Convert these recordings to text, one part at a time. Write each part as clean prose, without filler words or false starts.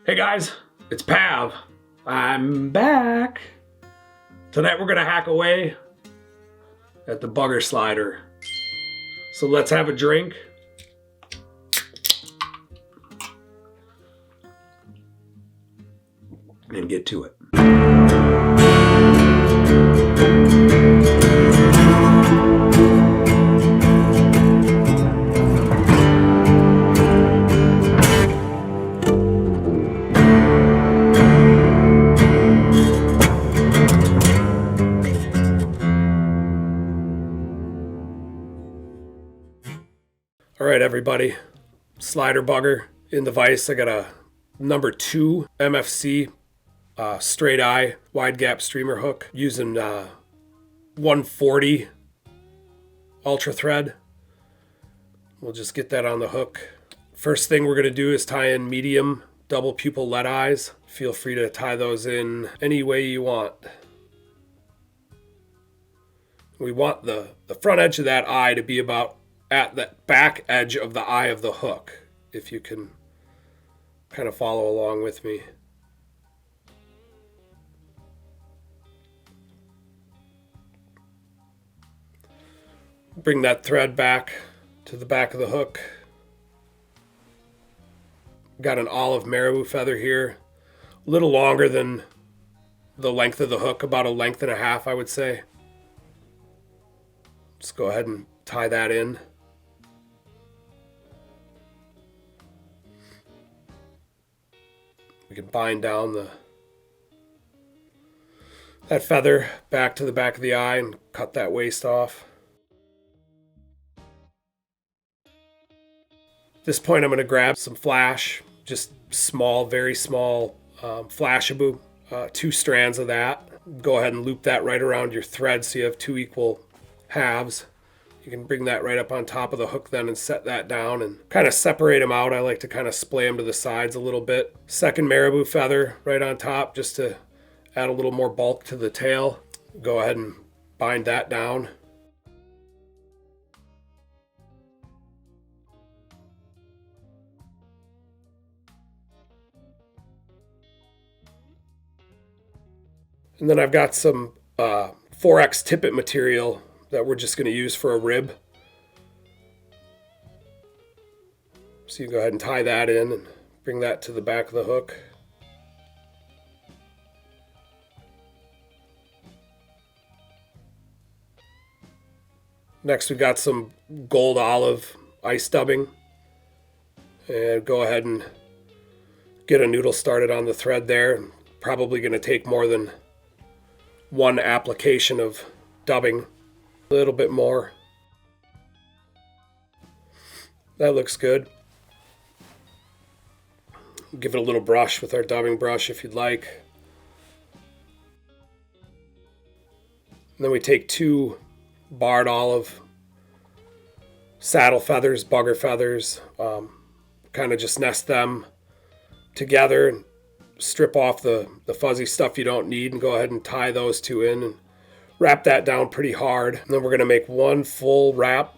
Hey guys, it's Pav. I'm back. Tonight we're gonna hack away at the bugger slider. So let's have a drink. And get to it. All right, everybody, slider bugger in the vise. I got a number 2 MFC straight eye wide gap streamer hook using 140 ultra thread. We'll just get that on the hook. First thing we're going to do is tie in medium double pupil lead eyes. Feel free to tie those in any way you want. We want the front edge of that eye to be about at the back edge of the eye of the hook, if you can kind of follow along with me. Bring that thread back to the back of the hook. Got an olive Marabou feather here, a little longer than the length of the hook, about a length and a half, I would say. Just go ahead and tie that in. We can bind down that feather back to the back of the eye and cut that waste off. At this point, I'm going to grab some flash, just small, very small Flashabou, 2 strands of that. Go ahead and loop that right around your thread so you have 2 equal halves. You can bring that right up on top of the hook then and set that down and kind of separate them out. I like to kind of splay them to the sides a little bit. Second Marabou feather right on top just to add a little more bulk to the tail. Go ahead and bind that down. And then I've got some 4X Tippet material that we're just going to use for a rib. So you go ahead and tie that in and bring that to the back of the hook. Next, we've got some gold olive ice dubbing. And go ahead and get a noodle started on the thread there. Probably going to take more than 1 application of dubbing. A little bit more. That looks good. Give it a little brush with our dubbing brush if you'd like. And then we take 2 barred olive saddle feathers, bugger feathers, kind of just nest them together and strip off the fuzzy stuff you don't need and go ahead and tie those 2 in and wrap that down pretty hard. And then we're going to make 1 full wrap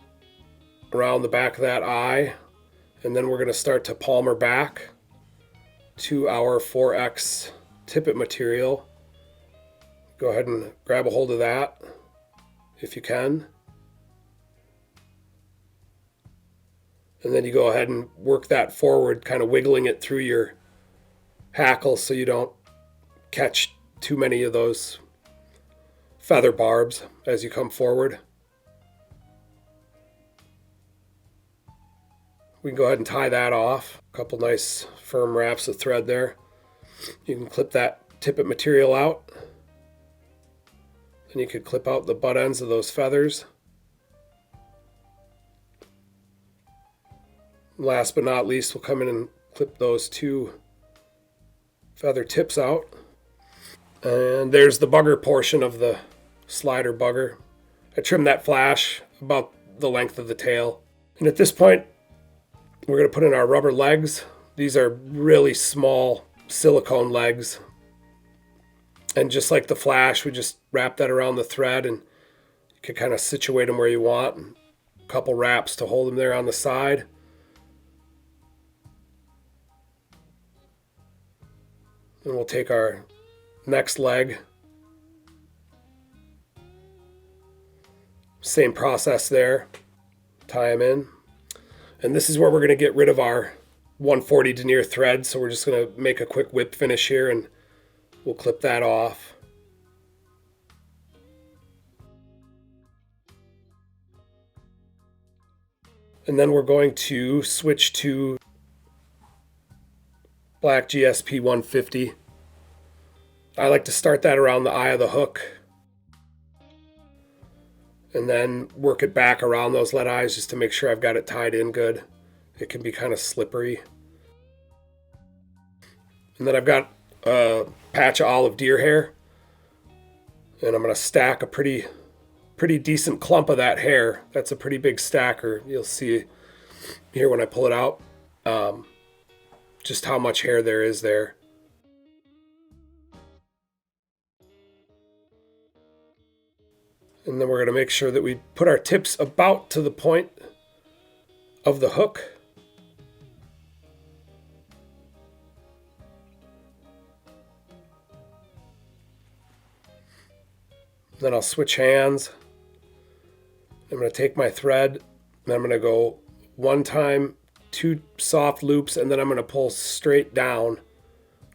around the back of that eye. And then we're going to start to palmer back to our 4X Tippet material. Go ahead and grab a hold of that if you can. And then you go ahead and work that forward, kind of wiggling it through your hackle so you don't catch too many of those feather barbs as you come forward. We can go ahead and tie that off. A couple nice firm wraps of thread there. You can clip that Tippet material out. Then you could clip out the butt ends of those feathers. Last but not least, we'll come in and clip those 2 feather tips out. And there's the bugger portion of the slider bugger. I trimmed that flash about the length of the tail. And at this point, we're going to put in our rubber legs. These are really small silicone legs. And just like the flash, we just wrap that around the thread and you can kind of situate them where you want. And a couple wraps to hold them there on the side. Then we'll take our next leg. Same process there. Tie them in. And this is where we're going to get rid of our 140 denier thread. So we're just going to make a quick whip finish here and we'll clip that off. And then we're going to switch to black GSP 150. I like to start that around the eye of the hook and then work it back around those lead eyes just to make sure I've got it tied in good. It can be kind of slippery. And then I've got a patch of olive deer hair, and I'm going to stack a pretty decent clump of that hair. That's a pretty big stacker. You'll see here when I pull it out just how much hair there is there. And then we're going to make sure that we put our tips about to the point of the hook. Then I'll switch hands. I'm going to take my thread and I'm going to go one time, 2 soft loops, and then I'm going to pull straight down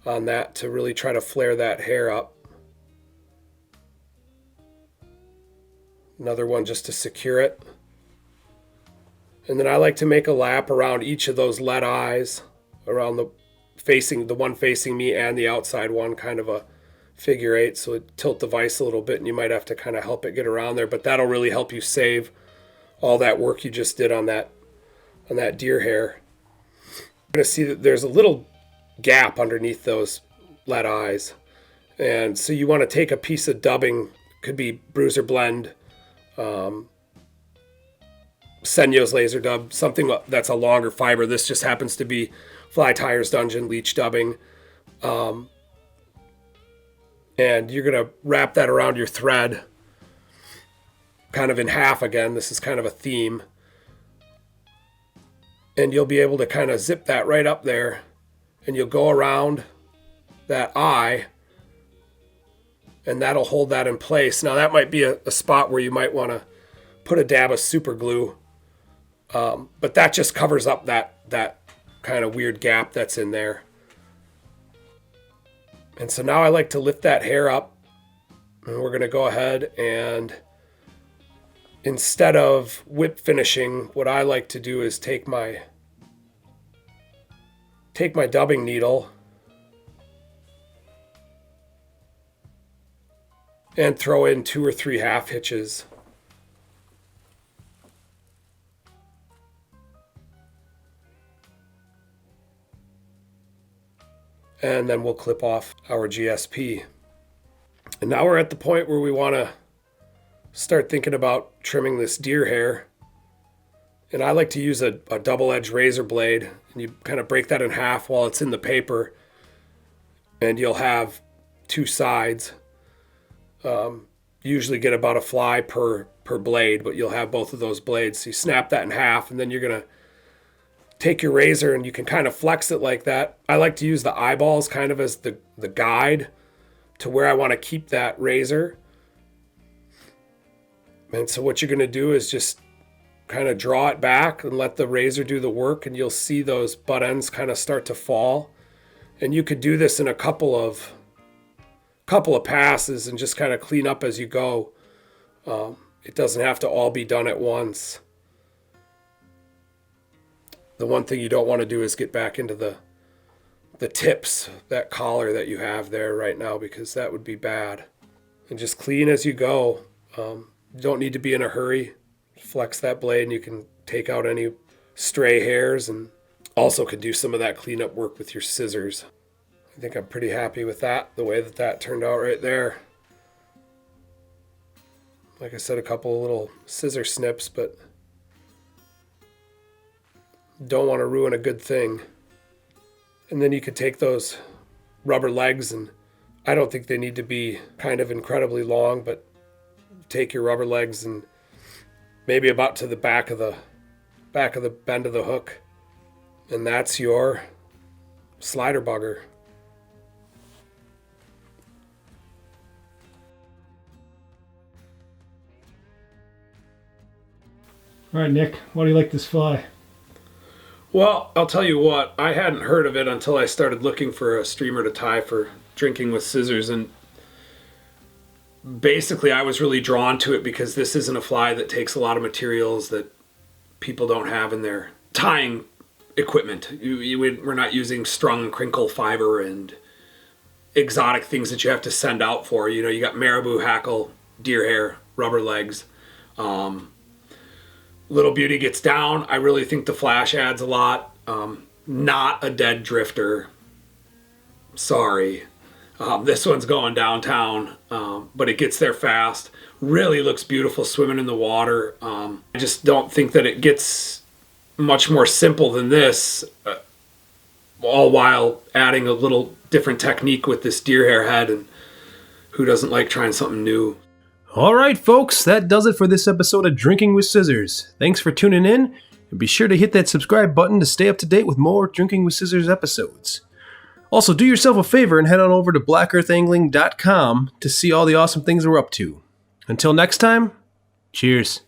on that to really try to flare that hair up. Another one just to secure it. And then I like to make a lap around each of those lead eyes, around the one facing me and the outside one, kind of a figure 8, so it tilt the vise a little bit and you might have to kind of help it get around there, but that'll really help you save all that work you just did on that deer hair. You're going to see that there's a little gap underneath those lead eyes, and so you want to take a piece of dubbing, could be Bruiser Blend, Senyo's laser dub, something that's a longer fiber. This just happens to be Fly Tires Dungeon Leech dubbing. And you're going to wrap that around your thread kind of in half again. This is kind of a theme. And you'll be able to kind of zip that right up there. And you'll go around that eye. And that'll hold that in place. Now that might be a spot where you might want to put a dab of super glue. But that just covers up that kind of weird gap that's in there. And so now I like to lift that hair up, and we're going to go ahead and instead of whip finishing, what I like to do is take my dubbing needle and throw in 2 or 3 half hitches. And then we'll clip off our GSP. And now we're at the point where we want to start thinking about trimming this deer hair. And I like to use a double-edged razor blade, and you kind of break that in half while it's in the paper, and you'll have 2 sides. Usually get about a fly per blade, but you'll have both of those blades. So you snap that in half, and then you're going to take your razor and you can kind of flex it like that. I like to use the eyeballs kind of as the guide to where I want to keep that razor. And so what you're going to do is just kind of draw it back and let the razor do the work, and you'll see those butt ends kind of start to fall. And you could do this in a couple of passes and just kind of clean up as you go. It doesn't have to all be done at once. The one thing you don't want to do is get back into the tips, that collar that you have there right now, because that would be bad. And just clean as you go. You don't need to be in a hurry. Flex that blade and you can take out any stray hairs, and also can do some of that cleanup work with your scissors. I think I'm pretty happy with that, the way that turned out right there. Like I said, a couple of little scissor snips, but don't want to ruin a good thing. And then you could take those rubber legs, and I don't think they need to be kind of incredibly long, but take your rubber legs and maybe about to the back of the bend of the hook. And that's your slider bugger. All right, Nick, why do you like this fly? Well, I'll tell you what, I hadn't heard of it until I started looking for a streamer to tie for drinking with scissors, and basically I was really drawn to it because this isn't a fly that takes a lot of materials that people don't have in their tying equipment. We're not using strung crinkle fiber and exotic things that you have to send out for. You know, you got Marabou, Hackle, deer hair, rubber legs. Little Beauty gets down. I really think the flash adds a lot. Not a dead drifter. Sorry. This one's going downtown, but it gets there fast. Really looks beautiful swimming in the water. I just don't think that it gets much more simple than this, all while adding a little different technique with this deer hair head, and who doesn't like trying something new? All right, folks, that does it for this episode of Drinking with Scissors. Thanks for tuning in, and be sure to hit that subscribe button to stay up to date with more Drinking with Scissors episodes. Also, do yourself a favor and head on over to blackearthangling.com to see all the awesome things we're up to. Until next time, cheers.